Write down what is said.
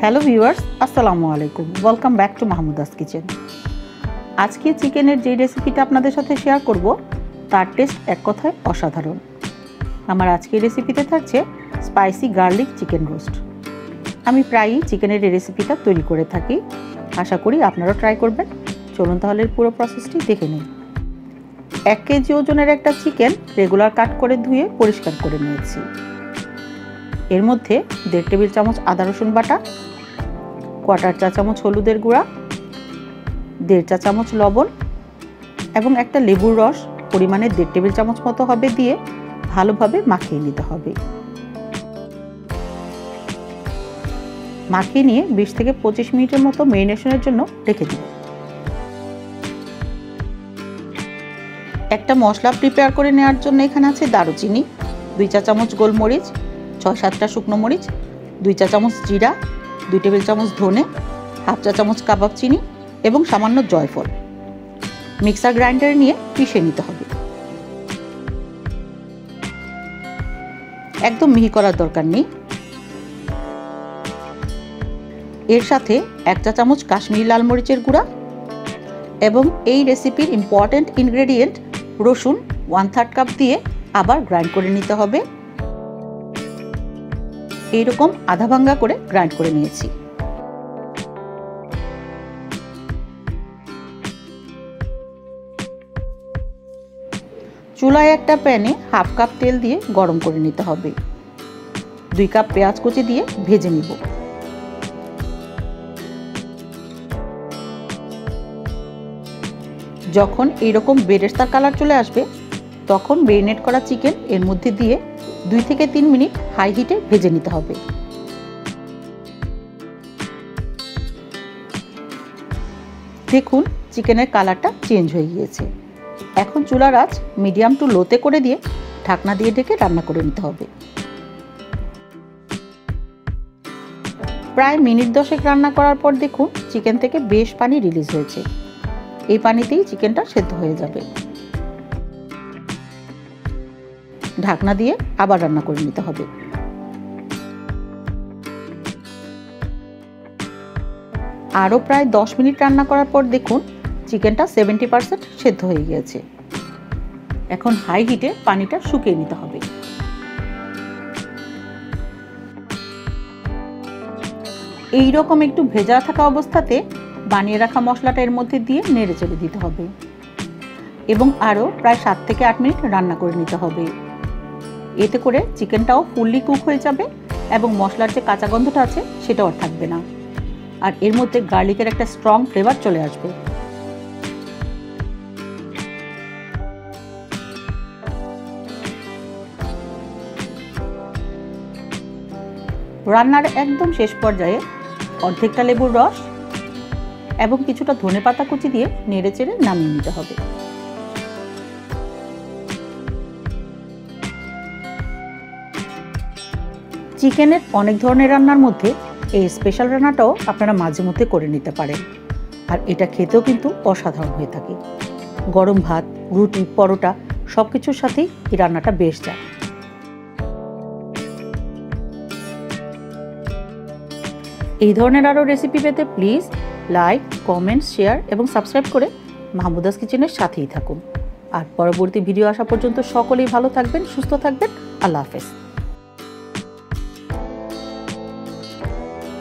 Hello viewers, আসসালামু আলাইকুম। Welcome back to Mahmuda's kitchen. আজকে চিকেনের যে রেসিপিটা আপনাদের সাথে শেয়ার করব তার টেস্ট এক কথায় অসাধারণ। আমার আজকের রেসিপিতে থাকছে স্পাইসি গার্লিক চিকেন রোস্ট। আমি প্রায়ই চিকেনের এই রেসিপিটা তৈরি করে থাকি, আশা করি আপনারাও ট্রাই করবেন। চলুন তাহলে পুরো প্রসেসটি দেখে নিন। 1 কেজি ওজনের একটা চিকেন রেগুলার কাট করে ধুয়ে পরিষ্কার করে নিয়েছি। এর মধ্যে 1.5 টেবিল চামচ আদা রসুন বাটা, 1/4 চা চামচ হলুদের গুঁড়া, 1.5 চা চামচ লবণ এবং একটা লেবুর রস পরিমাণে 1.5 টেবিল চামচ মতো হবে দিয়ে ভালোভাবে মাখিয়ে নিতে হবে। মাখিয়ে নিয়ে 20 থেকে 25 মিনিটের মতো ম্যারিনেশনের জন্য রেখে দিন। একটা মশলা প্রিপেয়ার করে নেওয়ার জন্য এখানে আছে দারুচিনি, 2 চা চামচ গোলমরিচ, 6-7টা শুকনো মরিচ, 2 চা চামচ জিরা, 2 টেবিল চামচ ধনে, 1/2 চা চামচ কাবাব চিনি এবং সামান্য জয়ফল। মিক্সার গ্রাইন্ডারে নিয়ে পিষে নিতে হবে। একদম মিহি করার দরকার নেই। এর সাথে 1 চা চামচ কাশ্মীরি লাল মরিচের গুঁড়া এবং এই রেসিপির ইম্পর্ট্যান্ট ইনগ্রেডিয়েন্ট রসুন 1/3 কাপ দিয়ে আবার গ্রাইন্ড করে নিতে হবে। এইরকম আধা ভাঙ্গা করে গ্রাইন্ড করে নিয়েছি। চুলায় একটা প্যানে 1/2 কাপ তেল দিয়ে গরম করে নিতে হবে। 2 কাপ পেঁয়াজ কুচি দিয়ে ভেজে নিব। যখন এইরকম বেরেস্তা কালার চলে আসবে তখন মেরিনেট করা চিকেন এর মধ্যে দিয়ে 2 থেকে 3 মিনিট হাই হিটে ভেজে নিতে হবে। দেখুন চিকেনের কালারটা চেঞ্জ হয়ে গিয়েছে। এখন চুলার আঁচ মিডিয়াম টু লোতে করে দিয়ে ঢাকনা দিয়ে ঢেকে রান্না করে নিতে হবে। প্রায় মিনিট 10 রান্না করার পর দেখুন চিকেন থেকে বেশ পানি রিলিজ হয়েছে। এই পানিতেই চিকেনটা সেদ্ধ হয়ে যাবে। ঢাকনা দিয়ে আবার রান্না করে নিতে হবে। আরও প্রায় 10 মিনিট রান্না করার পর দেখুন চিকেনটা 70% সেদ্ধ হয়ে গিয়েছে। এখন হাই হিটে পানিটা শুকিয়ে নিতে হবে। এই রকম একটু ভেজা থাকা অবস্থাতে বানিয়ে রাখা মশলাটা এর মধ্যে দিয়ে নেড়ে চেড়ে দিতে হবে এবং আরও প্রায় 7 থেকে 8 মিনিট রান্না করে নিতে হবে। এতে করে চিকেনটাও ফুললি কুক হয়ে যাবে এবং মশলার যে কাঁচা গন্ধটা আছে সেটাও আর থাকবে না, আর এর মধ্যে গার্লিকের একটা স্ট্রং ফ্লেভার চলে আসবে। রান্নার একদম শেষ পর্যায়ে অর্ধেকটা লেবুর রস এবং কিছুটা ধনেপাতা কুচি দিয়ে নেড়ে চেড়ে নামিয়ে নিতে হবে। চিকেনের অনেক ধরনের রান্নার মধ্যে এই স্পেশাল রান্নাটাও আপনারা মাঝে মধ্যে করে নিতে পারেন, আর এটা খেতেও কিন্তু অসাধারণ হয়ে থাকে। গরম ভাত, রুটি, পরোটা সব কিছুর সাথেই এই রান্নাটা বেশ যায়। এই ধরনের আরও রেসিপি পেতে প্লিজ লাইক, কমেন্ট, শেয়ার এবং সাবস্ক্রাইব করে মাহমুদাস কিচেনের সাথেই থাকুন। আর পরবর্তী ভিডিও আসা পর্যন্ত সকলেই ভালো থাকবেন, সুস্থ থাকবেন। আল্লাহ হাফেজ।